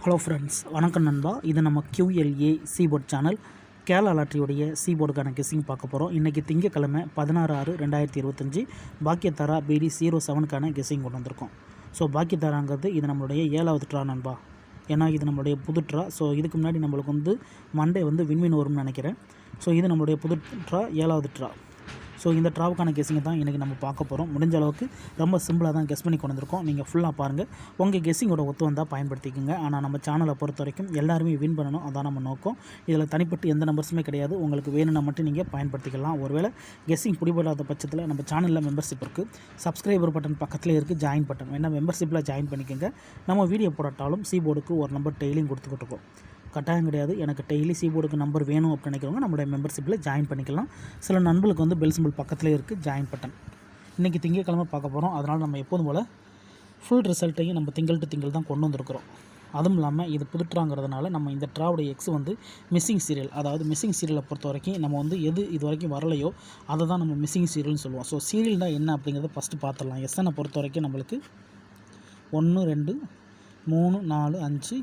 Hello friends, வணக்கம் நண்பா. இது நம்ம QLA சீபோர்ட் சேனல். கேரளா லாட்டரியுடைய சீபோர்டுக்கான கெஸ்ஸிங் பார்க்க போகிறோம். இன்றைக்கி திங்கக்கிழமை 16/6/2025 பாக்கியத்தாரா BD 07க்கான கெஸ்ஸிங் கொண்டு வந்திருக்கோம். ஸோ பாக்கியத்தாராங்கிறது இது நம்மளுடைய 7வது ட்ரா நண்பா. ஏன்னா இது நம்மளுடைய புது ட்ரா. ஸோ இதுக்கு முன்னாடி நம்மளுக்கு மண்டே வின்வின் வரும்னு நினைக்கிறேன். ஸோ இது நம்மளுடைய புது ட்ரா, 7வது ட்ரா. ஸோ இந்த ட்ராவுக்கான கெஸ்ஸிங்கை தான் இன்றைக்கி நம்ம பார்க்க போகிறோம். முடிஞ்ச அளவுக்கு ரொம்ப சிம்பிளாக தான் கெஸ் பண்ணி கொண்டு வந்திருக்கோம். நீங்கள் ஃபுல்லாக பாருங்கள். உங்கள் கெஸ்ஸிங்கோட ஒத்து வந்தால் பயன்படுத்திக்கோங்க. ஆனால் நம்ம சேனலை பொறுத்த வரைக்கும் எல்லாருமே வின் பண்ணணும், அதான் நம்ம நோக்கம். இதில் தனிப்பட்டு எந்த நம்பர்ஸுமே கிடையாது. உங்களுக்கு வேணும்னா மட்டும் நீங்கள் பயன்படுத்திக்கலாம். ஒருவேளை கெஸ்ஸிங் பிடிபடாத பட்சத்தில் நம்ம சேனலில் மெம்பர்ஷிப் இருக்குது. சப்ஸ்கிரைபர் பட்டன் பக்கத்துலேயே இருக்குது ஜாயின் பட்டன். வேணால் மெம்பர்ஷிப்பில் ஜாயின் பண்ணிக்கோங்க. நம்ம வீடியோ போட்டாலும் சீபோர்டுக்கு ஒரு நம்பர் டெய்லியும் கொடுத்துக்கிட்டு இருக்கோம். கட்டாயம் கிடையாது. எனக்கு டெய்லி சீபோர்டுக்கு நம்பர் வேணும் அப்படின்னு நினைக்கிறவங்க நம்மளுடைய மெம்பர்ஷிப்பில் ஜாயின் பண்ணிக்கலாம். சில நண்பர்களுக்கு பெல் சிம்பிள் பக்கத்துலேயே இருக்குது ஜாயின் பட்டன். இன்றைக்கி திங்கக்கிழமை பார்க்க போகிறோம். அதனால் நம்ம எப்போதும் போல் ஃபுல் ரிசல்ட்டையும் நம்ம திங்கள் டு திங்கள் தான் கொண்டு வந்திருக்கிறோம். அதுவும் இல்லாமல் இது புதுட்ராங்கிறதுனால நம்ம இந்த ட்ராவுடைய எக்ஸ் மிஸ்ஸிங் சீரியல். அதாவது மிஸ்ஸிங் சீரியலை பொறுத்த வரைக்கும் நம்ம எது இது வரைக்கும் வரலையோ அதை தான் நம்ம மிஸ்ஸிங் சீரியல்னு சொல்லுவோம். ஸோ சீரியல் தான் என்ன அப்படிங்கிறத ஃபஸ்ட்டு பார்த்துடலாம். எஸ்எனை பொறுத்த வரைக்கும் நம்மளுக்கு 1 2 3 4 5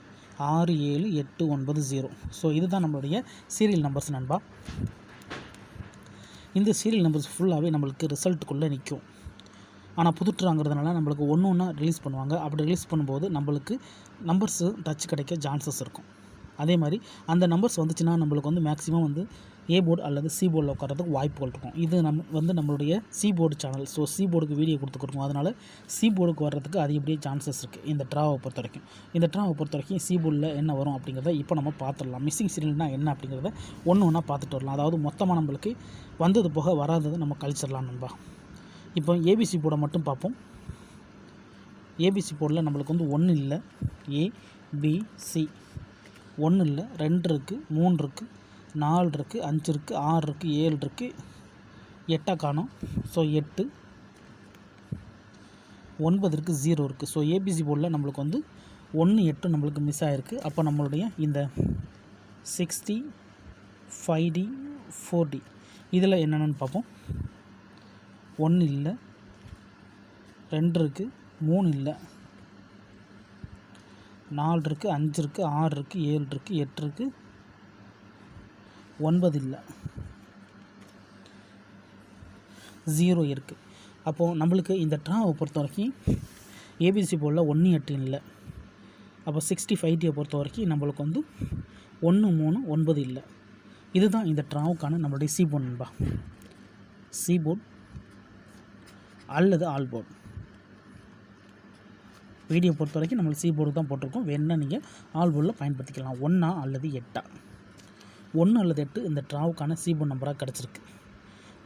6 7 8 9 0. ஸோ இதுதான் நம்மளுடைய சீரியல் நம்பர்ஸ் நண்பா. இந்த சீரியல் நம்பர்ஸ் ஃபுல்லாகவே நம்மளுக்கு ரிசல்ட்டுக்குள்ளே நிற்கும். ஆனால் புதுட்ராங்கிறதுனால நம்மளுக்கு ஒன்று ஒன்றா ரிலீஸ் பண்ணுவாங்க. அப்படி ரிலீஸ் பண்ணும்போது நம்மளுக்கு நம்பர்ஸு டச் கிடைக்க சான்சஸ் இருக்கும். அதே மாதிரி அந்த நம்பர்ஸ் வந்துச்சுன்னா நம்மளுக்கு மேக்ஸிமம் ஏ போர்டு அல்லது சி போர்டில் உட்காரதுக்கு வாய்ப்புகள் இருக்கும். இது நம்மளுடைய C board channel. So C போர்டுக்கு வீடியோ கொடுத்துருக்கோம். அதனால் சி போர்டுக்கு வர்றதுக்கு அதிகப்படியே சான்சஸ் இருக்குது இந்த ட்ராவை பொறுத்த வரைக்கும். இந்த ட்ராவை பொறுத்த வரைக்கும் சி போர்டில் என்ன வரும் அப்படிங்கிறத இப்போ நம்ம பார்த்துடலாம். மிஸ்ஸிங் சீரியல்னால் என்ன அப்படிங்கிறத ஒன்று ஒன்றா பார்த்துட்டு வரலாம். அதாவது மொத்தமாக நம்மளுக்கு வந்தது போக வராதது நம்ம கழிச்சிடலாம் நண்பா. இப்போ ஏபிசி போர்டை மட்டும் பார்ப்போம். ஏபிசி போர்டில் நம்மளுக்கு 1 இல்லை, ஏபிசி 1 இல்லை, 2 இருக்குது, 3 இருக்குது, 4 இருக்குது, 5 இருக்குது, 6 இருக்குது, 7 இருக்குது, 8 காணோம். ஸோ 8, 9 இருக்குது, 0 இருக்குது. ஸோ ஏபிசி போர்டில் நம்மளுக்கு 1 8 நம்மளுக்கு மிஸ் ஆகிருக்கு. அப்போ நம்மளுடைய இந்த 60 5D 4D இதில் என்னென்னு பார்ப்போம். 1 இல்லை, 2 இருக்குது, 3 இல்லை, 4 இருக்குது, 5 இருக்குது, 6 இருக்குது, 7 இருக்குது, 8 இருக்குது, 9 இல்லை, 0 இருக்குது. அப்போது நம்மளுக்கு இந்த ட்ராவை பொறுத்த வரைக்கும் ஏபிசி போர்டில் 1 8 இல்லை. அப்போ 65 பொறுத்த வரைக்கும் நம்மளுக்கு 1 3 9 இல்லை. இதுதான் இந்த ட்ராவுக்கான நம்மளுடைய சி போர்டு நண்பா. சி போர்டு அல்லது ஆல் போர்டு வீடியோ பொறுத்த வரைக்கும் நம்மளுக்கு சி போர்டு தான் போட்டிருக்கோம். வேணுன்னா நீங்கள் ஆல் போர்டில் பயன்படுத்திக்கலாம். 1 அல்லது 8 1 அல்லது 8 இந்த ட்ராவுக்கான சி போர்டு நம்பராக கிடச்சிருக்கு.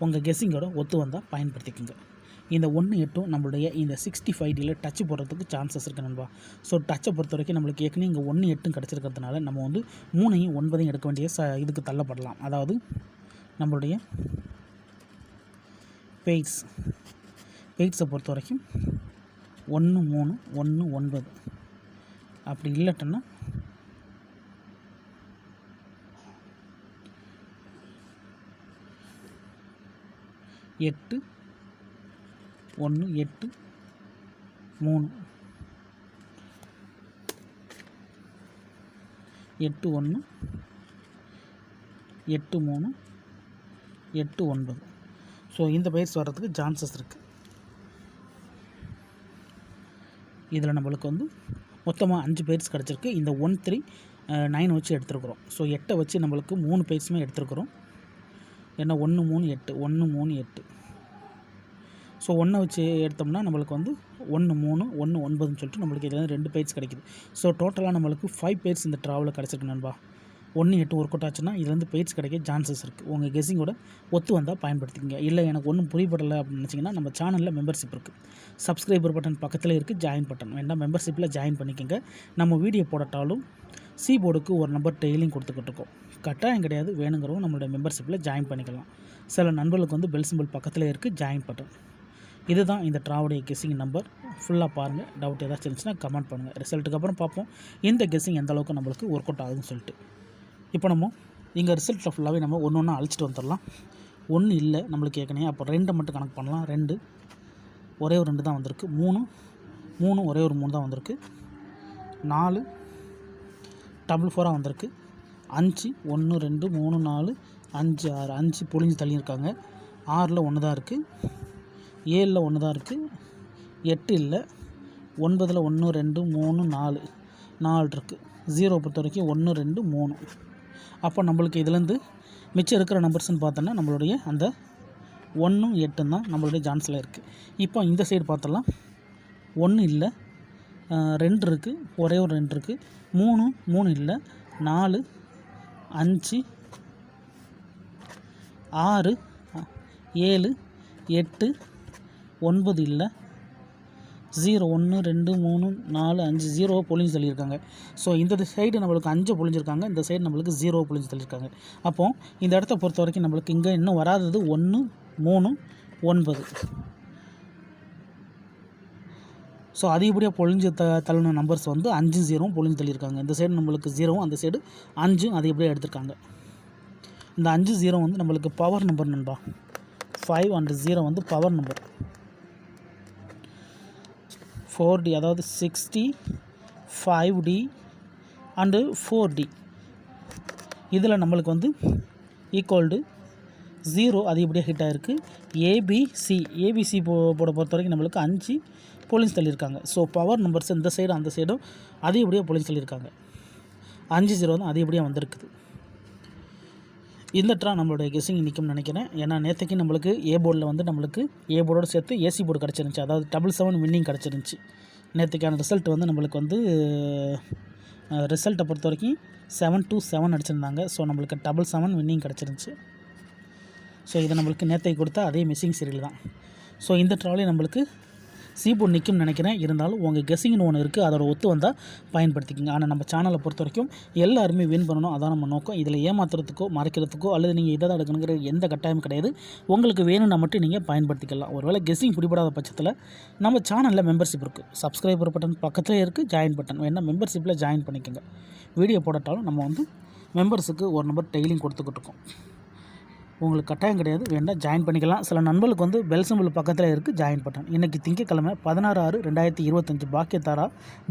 உங்கள் கெஸ்ஸிங்கோட ஒத்து வந்தால் பயன்படுத்திக்கோங்க. இந்த 1 8 நம்மளுடைய இந்த 65Dயில் டச்சு போடுறதுக்கு சான்சஸ் இருக்குது நண்பா. ஸோ டச்சை பொறுத்த வரைக்கும் நம்மளுக்கு ஏற்கனவே இங்கே 1 8 கிடச்சிருக்கிறதுனால நம்ம 3ஐயும் 9ஐயும் எடுக்க வேண்டிய இதுக்கு தள்ளப்படலாம். அதாவது நம்மளுடைய பெய்ட்ஸை பொறுத்த வரைக்கும் 1 3 1 9. அப்படி இல்லட்டன்னா 8 1 8 3 8 1 8 3 8 9. ஸோ இந்த பயிற்சி வர்றதுக்கு சான்சஸ் இருக்குது. இதில் நம்மளுக்கு மொத்தமாக 5 பயிற்சி கிடச்சிருக்கு. இந்த 1 3 9 வச்சு எடுத்துருக்குறோம். ஸோ 8 வச்சு நம்மளுக்கு 3 பயிற்சியுமே எடுத்துருக்குறோம். ஏன்னா 1 3 8 1 3 8. ஸோ 1 வச்சு எடுத்தோம்னா நம்மளுக்கு 1 3 1 9ன்னு சொல்லிட்டு நம்மளுக்கு இதில் 2 பயிற்சி கிடைக்குது. ஸோ டோட்டலாக நம்மளுக்கு 5 பயிற்சி இந்த ட்ராவலில் கிடச்சிருக்கு நண்பா. 1 8 ஒர்க் அவுட் ஆச்சுன்னா இதுலேருந்து பயிற்சி கிடைக்க சான்சஸ் இருக்குது. உங்கள் கெஸ்ஸிங்கோட ஒத்து வந்தால் பயன்படுத்திக்கங்க. இல்லை எனக்கு ஒன்றும் புரியப்படலை அப்படின்னு நினச்சிங்கன்னா நம்ம சேனலில் மெம்பர்ஷிப் இருக்குது. சப்ஸ்கிரைபர் பட்டன் பக்கத்தில் இருக்குது ஜாயின் பட்டன். வேண்டாம் மெம்பர்ஷிப்பில் ஜாயின் பண்ணிக்கோங்க. நம்ம வீடியோ போடட்டாலும் சி போர்டுக்கு ஒரு நம்பர் டெய்லியும் கொடுத்துக்கிட்டு இருக்கோம். கட்டாயம் கிடையாது. வேணுங்கிறவங்க நம்மளுடைய மெம்பர்ஷிப்பில் ஜாயின் பண்ணிக்கலாம். சில நண்பர்களுக்கு பெல் சிம்பிள் பக்கத்தில் இருக்குது ஜாயின் பட்டன். இதுதான் இந்த ட்ராவுடைய கெஸ்ஸிங் நம்பர். ஃபுல்லாக பாருங்கள். டவுட் ஏதாச்சும் இருந்துச்சுன்னா கமெண்ட் பண்ணுங்கள். ரிசல்ட்டுக்கு அப்புறம் பார்ப்போம் இந்த கெஸ்ஸிங் எந்த அளவுக்கு நம்மளுக்கு ஒர்க் அவுட் ஆகுதுன்னு சொல்லிட்டு. இப்போ நம்ம இங்கே ரிசல்ட்டில் ஃபுல்லாகவே நம்ம ஒன்று ஒன்றா அழிச்சிட்டு வந்துடலாம். 1 இல்லை நம்மளுக்கு ஏற்கனவே. அப்போ 2 மட்டும் கணக்கு பண்ணலாம். 2 ஒரே ஒரு 2 தான் வந்திருக்கு. 3 ஒரே ஒரு 3 தான் வந்திருக்கு. 4 டபுள் 4 வந்திருக்கு. 5 1 2 3 4 5 6 5 பொழிஞ்சு தள்ளியிருக்காங்க. 6ல் 1 தான் இருக்குது. 7ல் 1 தான் இருக்குது. 8 இல்லை. 9ல் 1 2 3 4 4 இருக்குது. 0 பொறுத்த வரைக்கும் 1 2 3. அப்போ நம்மளுக்கு இதுலேருந்து மிச்சம் இருக்கிற நம்பர்ஸ்ன்னு பார்த்தோன்னா நம்மளுடைய அந்த 1 8 தான் நம்மளுடைய ஜான்ஸில் இருக்குது. இப்போ இந்த சைடு பார்த்தலாம். 1 இல்லை, 2 இருக்குது, ஒரே ஒரு 2 இருக்குது. 3 இல்லை, 4 5 6 7 8 9 இல்லை, 0 1 2 3 4 5 0 பொழிஞ்சு தள்ளியிருக்காங்க. ஸோ இந்த சைடு நம்மளுக்கு 5 பொழிஞ்சிருக்காங்க, இந்த சைடு நம்மளுக்கு 0 பொழிஞ்சு தள்ளியிருக்காங்க. அப்போது இந்த இடத்த பொறுத்த வரைக்கும் நம்மளுக்கு இங்கே இன்னும் வராதது 1 3 9. ஸோ அதிகப்படியாக பொழிஞ்சு தள்ளின நம்பர்ஸ் வந்து 5 0 பொழிஞ்சு தள்ளியிருக்காங்க. இந்த சைடு நம்மளுக்கு 0, அந்த சைடு 5 அதிகப்படியாக எடுத்திருக்காங்க. இந்த 5 0 வந்து நம்மளுக்கு பவர் நம்பர் நண்பா. 5 and 0 வந்து பவர் நம்பர். 4D அதாவது 60 5D அண்டு 4D. இதில் நம்மளுக்கு வந்து ஈக்குவல் டு 0 அதிகப்படியாக ஹிட் ஆகிருக்கு. ஏபிசி போட பொறுத்த வரைக்கும் நம்மளுக்கு 5 பொழிஞ்சு தள்ளியிருக்காங்க. ஸோ பவர் நம்பர்ஸ் இந்த சைடு அந்த சைடும் அதிகப்படியாக பொழிஞ்சு தள்ளியிருக்காங்க. 5 0 தான் அதிகப்படியாக வந்திருக்குது. இந்த ட்ரா நம்மளுடைய கெஸ்ஸிங் நிற்கும்னு நினைக்கிறேன். ஏன்னா நேற்றுக்கு நம்மளுக்கு ஏ போர்டில் வந்து நம்மளுக்கு ஏ போர்டோடு சேர்த்து ஏசி போர்டு கிடச்சிருந்துச்சி. அதாவது 7 வின்னிங் கிடச்சிருந்துச்சி. நேற்றுக்கான ரிசல்ட் வந்து நம்மளுக்கு வந்து ரிசல்ட்டை பொறுத்த வரைக்கும் 7-7 அடிச்சிருந்தாங்க. ஸோ நம்மளுக்கு 7 வின்னிங் கிடச்சிருந்துச்சி. ஸோ இதை நம்மளுக்கு நேற்றைக்கு கொடுத்தா அதே மிஸ்ஸிங் சீரியல் தான். ஸோ இந்த ட்ராவிலே நம்மளுக்கு சி போர்டு நிற்கும்னு நினைக்கிறேன். இருந்தாலும் உங்கள் கெஸ்ஸிங்னு ஒன்று இருக்குது, அதோட ஒத்து வந்தால் பயன்படுத்திக்கோங்க. ஆனால் நம்ம சேனலை பொறுத்த வரைக்கும் எல்லாருமே வின் பண்ணணும், அதான் நம்ம நோக்கம். இதில் ஏமாத்துறதுக்கோ மறைக்கிறதுக்கோ அல்லது நீங்கள் இதை தான் எடுக்கணுங்கிற எந்த கட்டாயமும் கிடையாது. உங்களுக்கு வேணும்னா மட்டும் நீங்கள் பயன்படுத்திக்கலாம். ஒருவேளை கெஸ்ஸிங் பிடிபடாத பட்சத்தில் நம்ம சேனலில் மெம்பர்ஷிப் இருக்குது. சப்ஸ்கிரைபர் பட்டன் பக்கத்துலேயே இருக்குது, ஜாயின் பட்டன் வேணால் மெம்பர்ஷிப்பில் ஜாயின் பண்ணிக்கோங்க. வீடியோ போடட்டாலும் நம்ம வந்து மெம்பர்ஸுக்கு ஒரு நம்பர் டெய்லியும் கொடுத்துக்கிட்டு இருக்கோம். உங்களுக்கு கட்டாயம் கிடையாது, வேண்டாம் ஜாயின் பண்ணிக்கலாம். சில நண்பர்களுக்கு வந்து பெல் சிம்பிள் பக்கத்தில் இருக்குது, ஜாயின் பட்டன். இன்றைக்கி திங்கக்கிழமை 16/6/2025 பாக்கியத்தாரா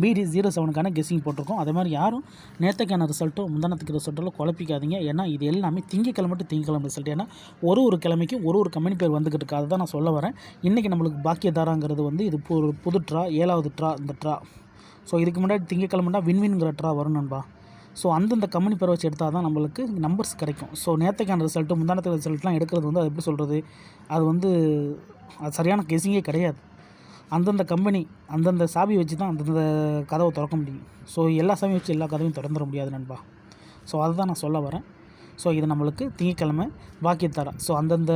BD 07க்கான கெஸ்ஸிங் போட்டிருக்கோம். அதே மாதிரி யாரும் நேற்றுக்கான ரிசல்ட்டோ முந்தானத்துக்கு ரிசல்ட்டோ குழப்பிக்காதீங்க. ஏன்னா இது எல்லாமே திங்கக்கிழமை டு திங்கக்கிழமை ரிசல்ட். ஏன்னா ஒரு கிழமைக்கும் ஒரு கம்பெனி பேர் வந்துக்கிட்டு இருக்குது. அதை தான் நான் சொல்ல வரேன். இன்றைக்கி நம்மளுக்கு பாக்கியத்தாராங்கிறது வந்து இது ஒரு புது ட்ரா, 7வது ட்ரா இந்த ட்ரா. ஸோ இதுக்கு முன்னாடி திங்கக்கிழமைனா வின்வின்ங்கிற ட்ரா வரும் நண்பா. ஸோ அந்தந்த கம்பெனி பேர் வச்சு எடுத்தால் தான் நம்மளுக்கு நம்பர்ஸ் கிடைக்கும். ஸோ நேற்றுக்கான ரிசல்ட்டு முந்தானத்துக்கு ரிசல்ட்லாம் எடுக்கிறது வந்து அது எப்படி சொல்கிறது, அது வந்து அது சரியான கெஸ்ஸிங்கே கிடையாது. அந்தந்த கம்பெனி அந்தந்த சாவி வச்சு தான் அந்தந்த கதவை திறக்க முடியும். ஸோ எல்லா சாவியும் வச்சு எல்லா கதவையும் திறந்துட முடியாது நண்பா. ஸோ அதை தான் நான் சொல்ல வரேன். ஸோ இது நம்மளுக்கு திங்கக்கிழமை பாக்கியத்தாரா. ஸோ அந்தந்த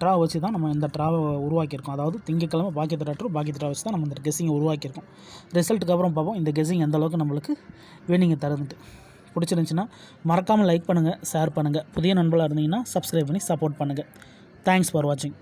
ட்ரா வச்சு தான் நம்ம இந்த ட்ராவை உருவாக்கியிருக்கோம். அதாவது திங்கக்கிழமை பாக்கியத்தாரா வச்சு தான் நம்ம இந்த கெஸ்ஸிங்கை உருவாக்கியிருக்கோம். ரிசல்ட்டுக்கு அப்புறம் பார்ப்போம் இந்த கெஸ்ஸிங் எந்தளவுக்கு நம்மளுக்கு வின்னிங்கை தருதுன்ட்டு. பிடிச்சிருந்துச்சின்னா மறக்காமல் லைக் பண்ணுங்கள், ஷேர் பண்ணுங்கள். புதிய நண்பர்களாக இருந்தீங்கன்னா சப்ஸ்கிரைப் பண்ணி சப்போர்ட் பண்ணுங்கள். தேங்க்ஸ் ஃபார் வாட்சிங்.